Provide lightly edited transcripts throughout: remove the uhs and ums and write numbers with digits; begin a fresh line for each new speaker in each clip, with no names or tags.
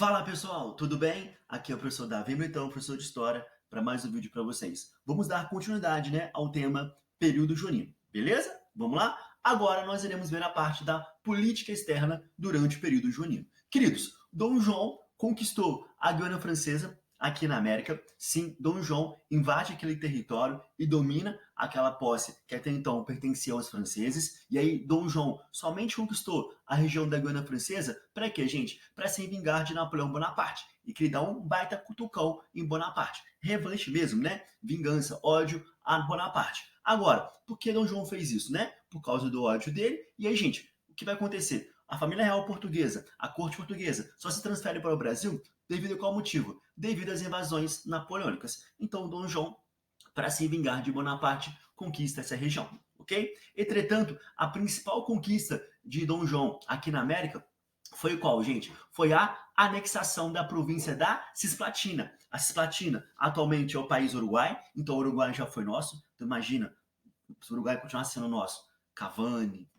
Fala pessoal, tudo bem? Aqui é o professor Davi Britão, professor de História, para mais um vídeo para vocês. Vamos dar continuidade, ao tema período junino, beleza? Vamos lá? Agora nós iremos ver a parte da política externa durante o período junino. Queridos, Dom João conquistou a Guiana Francesa aqui na América. Sim, Dom João invade aquele território e domina aquela posse que até então pertencia aos franceses. E aí Dom João somente conquistou a região da Guiana Francesa para quê, gente? Para se vingar de Napoleão Bonaparte e que ele dá um baita cutucão em Bonaparte. Revanche mesmo, né? Vingança, ódio a Bonaparte. Agora, por que Dom João fez isso, né? Por causa do ódio dele. E aí, gente, o que vai acontecer? A família real portuguesa, a corte portuguesa, só se transfere para o Brasil devido a qual motivo? Devido às invasões napoleônicas. Então, Dom João, para se vingar de Bonaparte, conquista essa região, ok? Entretanto, a principal conquista de Dom João aqui na América foi qual, gente? Foi a anexação da província da Cisplatina. A Cisplatina atualmente é o país Uruguai, então o Uruguai já foi nosso. Então imagina, se o Uruguai continuasse sendo nosso, Cavani,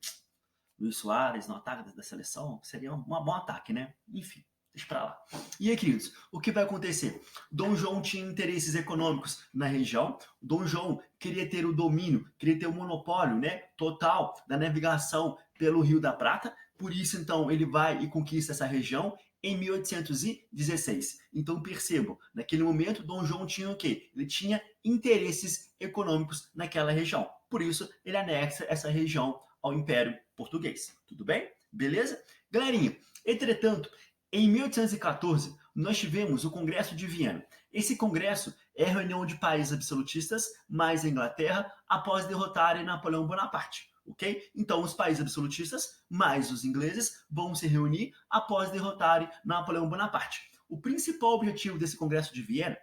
Luiz Soares no ataque da seleção, seria um bom ataque, né? Enfim, deixa pra lá. E aí, queridos, o que vai acontecer? Dom João tinha interesses econômicos na região. Dom João queria ter o domínio, queria ter o monopólio, total da navegação pelo Rio da Prata. Por isso, então, ele vai e conquista essa região em 1816. Então, percebam, naquele momento, Dom João tinha o quê? Ele tinha interesses econômicos naquela região. Por isso, ele anexa essa região ao Império Português. Tudo bem? Beleza? Galerinha, entretanto, em 1814, nós tivemos o Congresso de Viena. Esse congresso é a reunião de países absolutistas mais a Inglaterra após derrotarem Napoleão Bonaparte. Ok? Então, os países absolutistas mais os ingleses vão se reunir após derrotarem Napoleão Bonaparte. O principal objetivo desse Congresso de Viena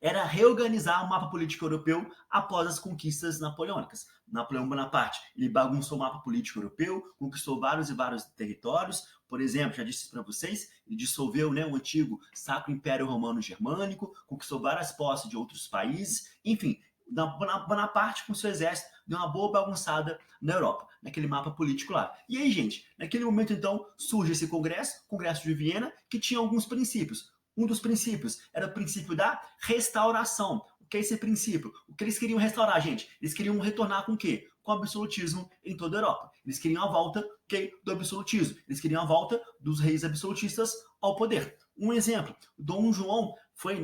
era reorganizar o mapa político europeu após as conquistas napoleônicas. Napoleão Bonaparte, ele bagunçou o mapa político europeu, conquistou vários e vários territórios. Por exemplo, já disse para vocês, ele dissolveu o antigo Sacro Império Romano Germânico, conquistou várias posses de outros países. Enfim, Bonaparte, com seu exército, deu uma boa bagunçada na Europa, naquele mapa político lá. E aí, gente, naquele momento, então, surge esse congresso, o Congresso de Viena, que tinha alguns princípios. Um dos princípios era o princípio da restauração. O que é esse princípio? O que eles queriam restaurar, gente? Eles queriam retornar com o quê? Com o absolutismo em toda a Europa. Eles queriam a volta do absolutismo. Eles queriam a volta dos reis absolutistas ao poder. Um exemplo, Dom João foi,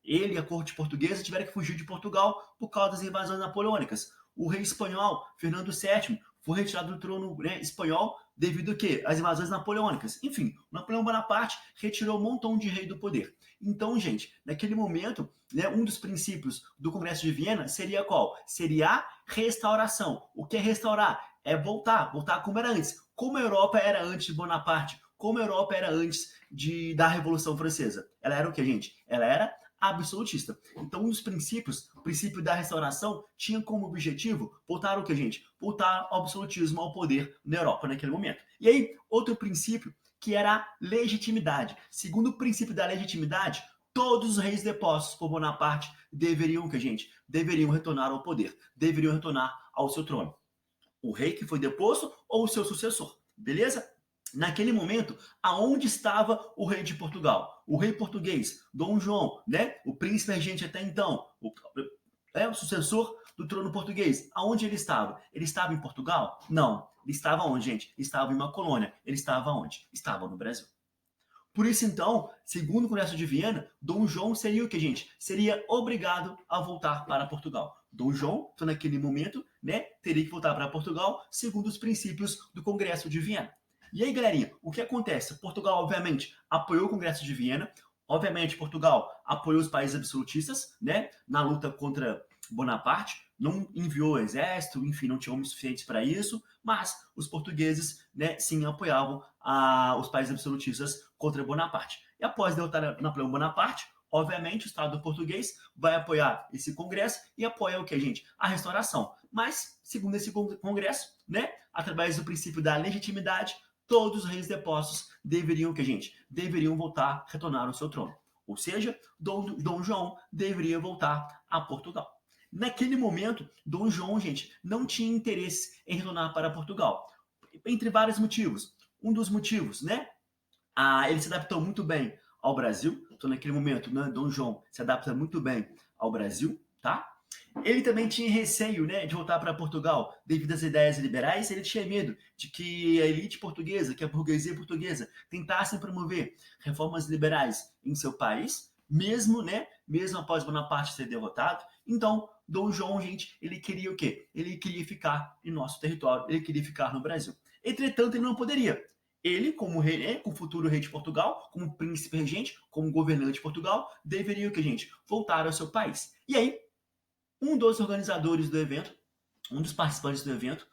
ele e a corte portuguesa tiveram que fugir de Portugal por causa das invasões napoleônicas. O rei espanhol, Fernando VII, foi retirado do trono espanhol devido a quê? Às invasões napoleônicas. Enfim, Napoleão Bonaparte retirou um montão de rei do poder. Então, gente, naquele momento, um dos princípios do Congresso de Viena seria qual? Seria a restauração. O que é restaurar? É voltar como era antes. Como a Europa era antes de Bonaparte, como a Europa era antes da Revolução Francesa. Ela era o que, gente? Ela era absolutista. Então, um dos princípios, o princípio da restauração, tinha como objetivo voltar o que, gente? Voltar ao absolutismo, ao poder na Europa naquele momento. E aí, outro princípio, que era a legitimidade. Segundo o princípio da legitimidade, todos os reis depostos por Bonaparte deveriam, que, gente? Deveriam retornar ao poder, deveriam retornar ao seu trono. O rei que foi deposto ou o seu sucessor. Beleza? Naquele momento, aonde estava o rei de Portugal? O rei português, Dom João, o príncipe regente até então, o sucessor do trono português. Aonde ele estava? Ele estava em Portugal? Não. Ele estava onde, gente? Ele estava em uma colônia. Ele estava onde? Estava no Brasil. Por isso, então, segundo o Congresso de Viena, Dom João seria o que, gente? Seria obrigado a voltar para Portugal. Dom João, então, naquele momento, teria que voltar para Portugal, segundo os princípios do Congresso de Viena. E aí, galerinha, o que acontece? Portugal, obviamente, apoiou o Congresso de Viena. Obviamente, Portugal apoiou os países absolutistas, na luta contra Bonaparte. Não enviou exército, enfim, não tinha homens suficientes para isso, mas os portugueses, sim, apoiavam os países absolutistas contra Bonaparte. E após derrotar Napoleão Bonaparte, obviamente, o Estado português vai apoiar esse congresso e apoia o que, gente? A restauração. Mas, segundo esse congresso, através do princípio da legitimidade, todos os reis depostos deveriam, o que, gente? Deveriam voltar, retornar ao seu trono. Ou seja, Dom João deveria voltar a Portugal. Naquele momento, Dom João, gente, não tinha interesse em retornar para Portugal. Entre vários motivos. Um dos motivos, Ele se adaptou muito bem ao Brasil. Então, naquele momento, né, Dom João se adapta muito bem ao Brasil, tá? Ele também tinha receio, né, de voltar para Portugal devido às ideias liberais. Ele tinha medo de que a elite portuguesa, que a burguesia portuguesa, tentassem promover reformas liberais em seu país, mesmo, né, mesmo após Bonaparte ser derrotado. Então, Dom João, gente, ele queria o quê? Ele queria ficar em nosso território, ele queria ficar no Brasil. Entretanto, ele não poderia. Ele, como rei, né, como futuro rei de Portugal, como príncipe regente, como governante de Portugal, deveria o que, gente? Voltar ao seu país. E aí, um dos organizadores do evento, um dos participantes do evento,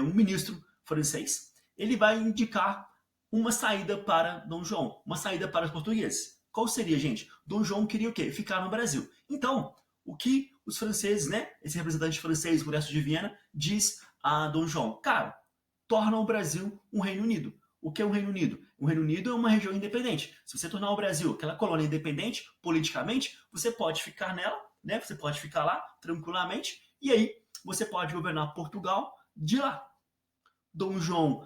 um ministro francês, ele vai indicar uma saída para Dom João, uma saída para os portugueses. Qual seria, gente? Dom João queria o quê? Ficar no Brasil. Então, o que os franceses, né, esse representante francês do Congresso de Viena, diz a Dom João? Cara, torna o Brasil um Reino Unido. O que é um Reino Unido? O Reino Unido é uma região independente. Se você tornar o Brasil aquela colônia independente, politicamente, você pode ficar nela, né? Você pode ficar lá tranquilamente, e aí você pode governar Portugal de lá. Dom João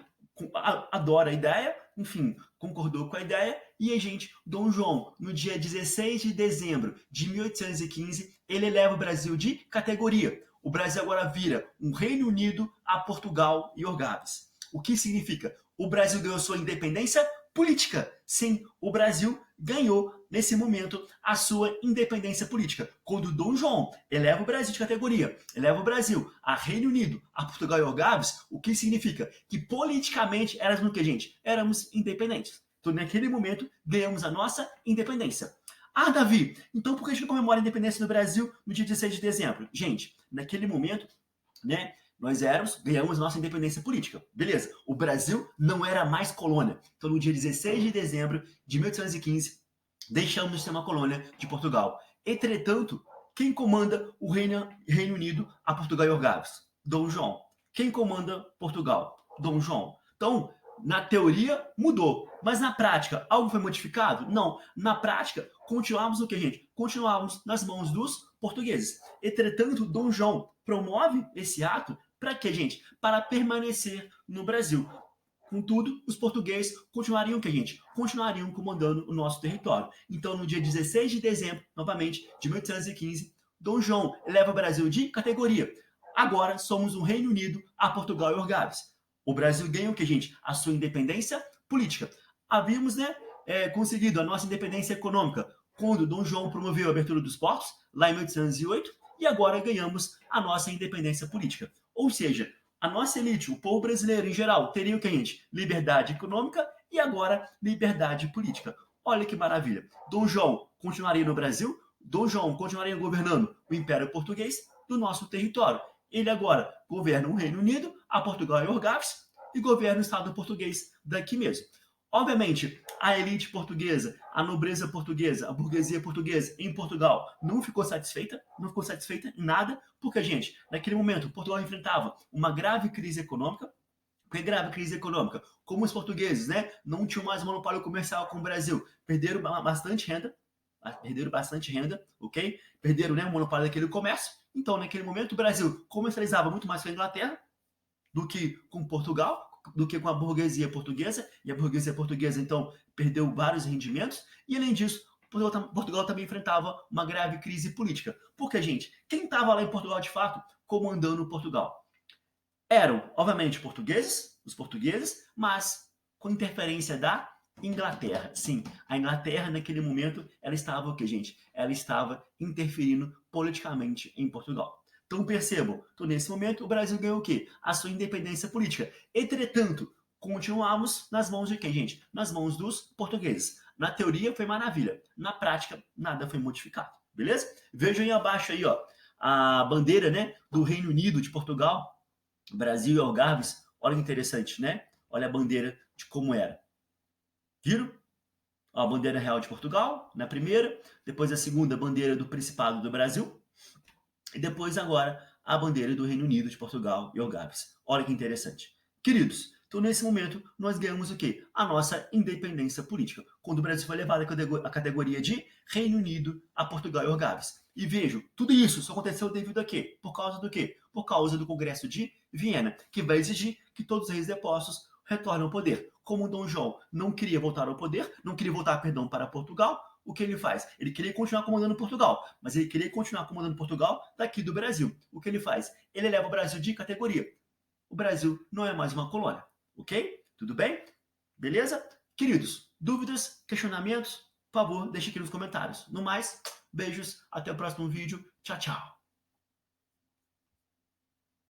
adora a ideia, enfim, concordou com a ideia, e a gente, Dom João, no dia 16 de dezembro de 1815, ele eleva o Brasil de categoria. O Brasil agora vira um Reino Unido a Portugal e Orgabes. O que significa? O Brasil ganhou sua independência política. Sim, o Brasil ganhou, nesse momento, a sua independência política. Quando Dom João eleva o Brasil de categoria, eleva o Brasil a Reino Unido, a Portugal e Algarves, o que significa? Que politicamente éramos o que, gente? Éramos independentes. Então, naquele momento, ganhamos a nossa independência. Ah, Davi, então por que a gente não comemora a independência do Brasil no dia 16 de dezembro? Gente, naquele momento, né, nós ganhamos nossa independência política. Beleza. O Brasil não era mais colônia. Então, no dia 16 de dezembro de 1815, deixamos de ser uma colônia de Portugal. Entretanto, quem comanda o Reino Unido a Portugal e Algarves? Dom João. Quem comanda Portugal? Dom João. Então, na teoria, mudou. Mas na prática, algo foi modificado? Não. Na prática, continuávamos o que, gente? Continuávamos nas mãos dos portugueses. Entretanto, Dom João promove esse ato para quê, gente? Para permanecer no Brasil. Contudo, os portugueses continuariam o que, gente? Continuariam comandando o nosso território. Então, no dia 16 de dezembro, novamente, de 1815, Dom João eleva o Brasil de categoria. Agora somos um Reino Unido a Portugal e Orgabes. O Brasil ganha o que, gente? A sua independência política. Havíamos, né, conseguido a nossa independência econômica quando Dom João promoveu a abertura dos portos, lá em 1808, e agora ganhamos a nossa independência política. Ou seja, a nossa elite, o povo brasileiro em geral, teria o que, gente? Liberdade econômica e agora liberdade política. Olha que maravilha. Dom João continuaria no Brasil, Dom João continuaria governando o Império Português do nosso território. Ele agora governa o Reino Unido, a Portugal e Orgabes, e governa o Estado português daqui mesmo. Obviamente, a elite portuguesa, a nobreza portuguesa, a burguesia portuguesa em Portugal não ficou satisfeita em nada, porque, gente, naquele momento, Portugal enfrentava uma grave crise econômica. Que grave crise econômica? Como os portugueses, né, não tinham mais monopólio comercial com o Brasil, perderam bastante renda, ok? Perderam, né, o monopólio daquele comércio. Então, naquele momento, o Brasil comercializava muito mais com a Inglaterra do que com Portugal, do que com a burguesia portuguesa, e a burguesia portuguesa, então, perdeu vários rendimentos, e além disso, Portugal também enfrentava uma grave crise política. Porque, gente, quem estava lá em Portugal, de fato, comandando Portugal? Eram, obviamente, os portugueses, mas com interferência da Inglaterra. Sim, a Inglaterra, naquele momento, ela estava o quê, gente? Ela estava interferindo politicamente em Portugal. Então percebam, então, nesse momento o Brasil ganhou o quê? A sua independência política. Entretanto, continuamos nas mãos de quem, gente? Nas mãos dos portugueses. Na teoria foi maravilha, na prática nada foi modificado, beleza? Vejam aí abaixo aí, ó, a bandeira, né, do Reino Unido de Portugal, Brasil e Algarves. Olha que interessante, né? Olha a bandeira de como era. Viram? Ó, a bandeira real de Portugal, na primeira, depois a segunda bandeira do Principado do Brasil, e depois agora a bandeira do Reino Unido, de Portugal e Algarves. Olha que interessante. Queridos, então nesse momento nós ganhamos o quê? A nossa independência política, quando o Brasil foi levado à categoria de Reino Unido a Portugal e Algarves. E vejo, tudo isso só aconteceu devido a quê? Por causa do quê? Por causa do Congresso de Viena, que vai exigir que todos os reis depostos retornem ao poder. como Dom João não queria voltar ao poder, não queria voltar, perdão, para Portugal, o que ele faz? Ele queria continuar comandando Portugal, mas ele queria continuar comandando Portugal daqui do Brasil. O que ele faz? Ele eleva o Brasil de categoria. O Brasil não é mais uma colônia, ok? Tudo bem? Beleza? Queridos, dúvidas, questionamentos, por favor, deixe aqui nos comentários. No mais, beijos, até o próximo vídeo. Tchau, tchau.